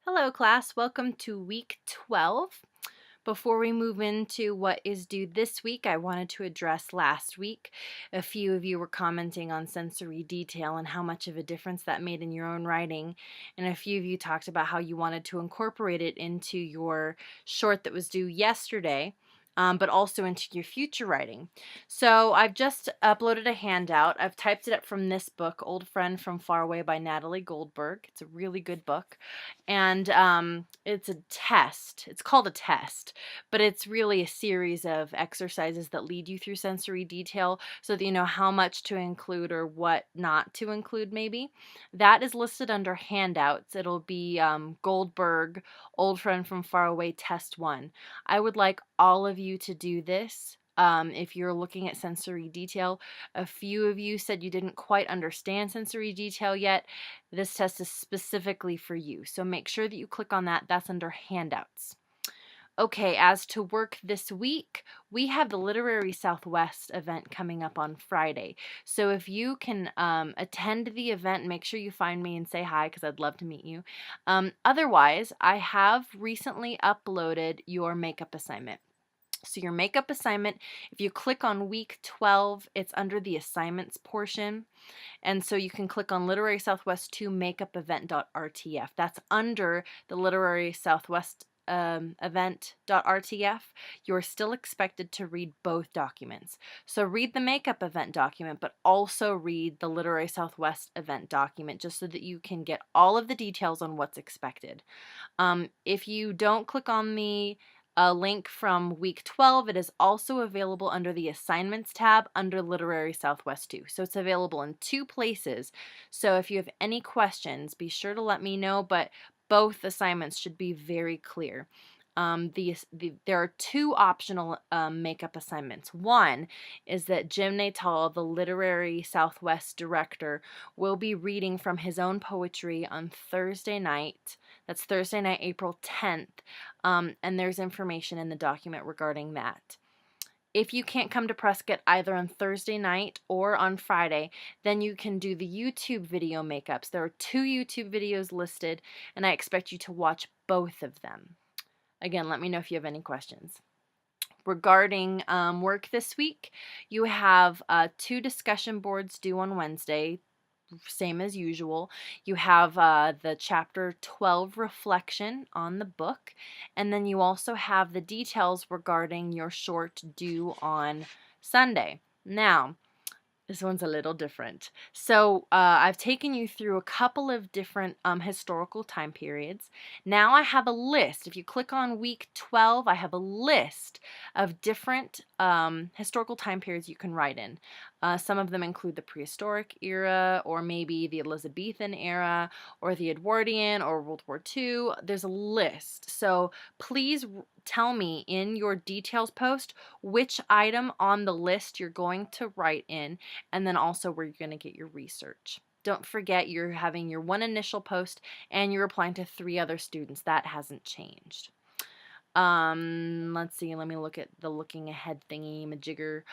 Hello class, welcome to week 12. Before we move into what is due this week, I wanted to address last week. A few of you were commenting on sensory detail and how much of a difference that made in your own writing, and a few of you talked about how you wanted to incorporate it into your short that was due yesterday. But also into your future writing. So I've just uploaded a handout. I've typed it up from this book, Old Friend from Far Away by Natalie Goldberg. It's a really good book. And it's a test. It's called a test, but it's really a series of exercises that lead you through sensory detail so that you know how much to include or what not to include maybe. That is listed under handouts. It'll be Goldberg, Old Friend from Far Away, Test 1. I would like all of you to do this. If you're looking at sensory detail, a few of you said you didn't quite understand sensory detail yet. This test is specifically for you, so make sure that you click on that. That's under handouts. Okay, as to work this week, we have the Literary Southwest event coming up on Friday. So if you can attend the event, make sure you find me and say hi because I'd love to meet you. Otherwise, I have recently uploaded your makeup assignment. So your makeup assignment, if you click on week 12, it's under the assignments portion. And so you can click on Literary Southwest 2 makeup event.rtf. That's under the Literary Southwest event.rtf. You're still expected to read both documents. So read the makeup event document, but also read the Literary Southwest event document just so that you can get all of the details on what's expected. If you don't click on the link from week 12, it is also available under the assignments tab under Literary Southwest 2. So it's available in two places. So if you have any questions, be sure to let me know, but both assignments should be very clear. There are two optional makeup assignments. One is that Jim Natal, the Literary Southwest director, will be reading from his own poetry on Thursday night. That's Thursday night, April 10th, and there's information in the document regarding that. If you can't come to Prescott either on Thursday night or on Friday, then you can do the YouTube video makeups. There are two YouTube videos listed, and I expect you to watch both of them. Again, let me know if you have any questions. Regarding work this week, you have two discussion boards due on Wednesday, same as usual. You have the chapter 12 reflection on the book, and then you also have the details regarding your short due on Sunday. Now, this one's a little different. So I've taken you through a couple of different historical time periods. Now I have a list. If you click on week 12, I have a list of different historical time periods you can write in. Some of them include the prehistoric era, or maybe the Elizabethan era, or the Edwardian, or World War II. There's a list. So please tell me in your details post which item on the list you're going to write in, and then also where you're going to get your research. Don't forget you're having your one initial post and you're applying to 3 other students. That hasn't changed. Let's see, let me look at the looking ahead thingy majigger.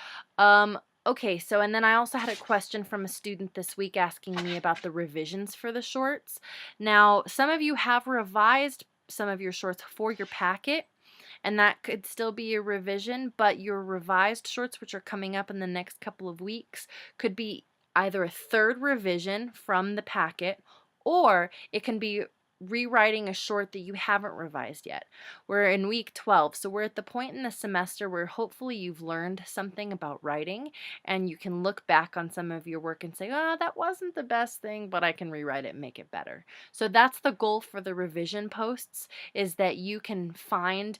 Okay, so and then I also had a question from a student this week asking me about the revisions for the shorts. Now, some of you have revised some of your shorts for your packet, and that could still be a revision, but your revised shorts, which are coming up in the next couple of weeks, could be either a third revision from the packet, or it can be rewriting a short that you haven't revised yet. We're in week 12, so we're at the point in the semester where hopefully you've learned something about writing, and you can look back on some of your work and say, oh, that wasn't the best thing, but I can rewrite it and make it better. So that's the goal for the revision posts, is that you can find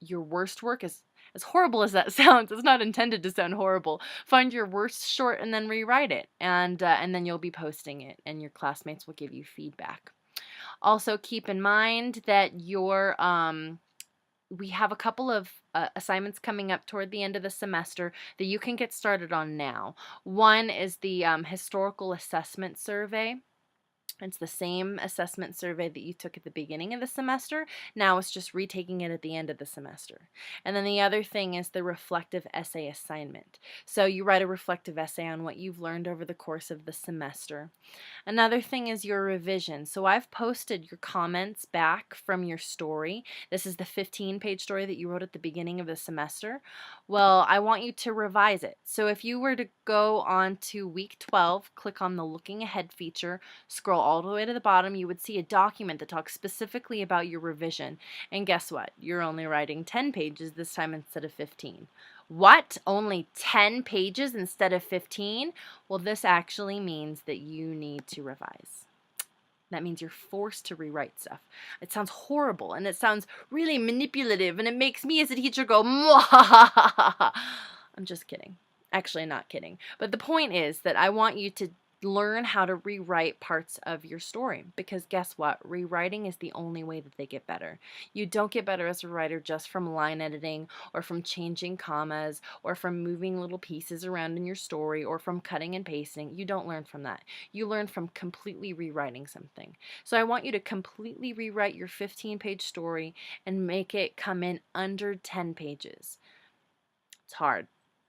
your worst work. As horrible as that sounds, it's not intended to sound horrible. Find your worst short and then rewrite it, and then you'll be posting it, and your classmates will give you feedback. Also, keep in mind that we have a couple of assignments coming up toward the end of the semester that you can get started on now. One is the historical assessment survey. It's the same assessment survey that you took at the beginning of the semester. Now it's just retaking it at the end of the semester. And then the other thing is the reflective essay assignment. So you write a reflective essay on what you've learned over the course of the semester. Another thing is your revision. So I've posted your comments back from your story. This is the 15-page story that you wrote at the beginning of the semester. Well, I want you to revise it. So if you were to go on to week 12, click on the Looking Ahead feature, scroll all the way to the bottom, you would see a document that talks specifically about your revision. And guess what? You're only writing 10 pages this time instead of 15. What? Only 10 pages instead of 15? Well, this actually means that you need to revise. That means you're forced to rewrite stuff. It sounds horrible, and it sounds really manipulative, and it makes me as a teacher go, "Mwahahaha." I'm just kidding. Actually, not kidding. But the point is that I want you to learn how to rewrite parts of your story, because guess what? Rewriting is the only way that they get better. You don't get better as a writer just from line editing or from changing commas or from moving little pieces around in your story or from cutting and pasting. You don't learn from that. You learn from completely rewriting something. So I want you to completely rewrite your 15-page story and make it come in under 10 pages. It's hard,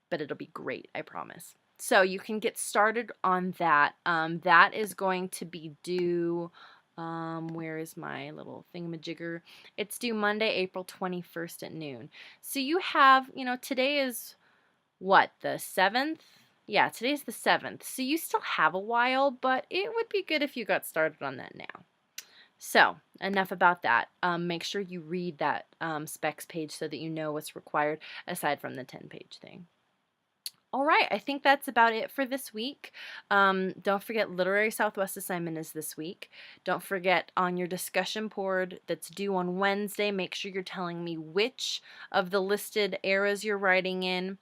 but it'll be great, I promise. So you can get started on that. That is going to be due, where is my little thingamajigger? It's due Monday, April 21st at noon. So you have, today is what, the 7th? Yeah, today's the 7th. So you still have a while, but it would be good if you got started on that now. So, enough about that. Make sure you read that specs page so that you know what's required aside from the 10-page thing. All right, I think that's about it for this week. Don't forget Literary Southwest assignment is this week. Don't forget on your discussion board that's due on Wednesday, make sure you're telling me which of the listed eras you're writing in.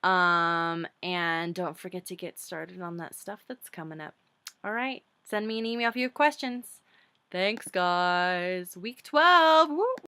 And don't forget to get started on that stuff that's coming up. All right, send me an email if you have questions. Thanks, guys. Week 12. Woo!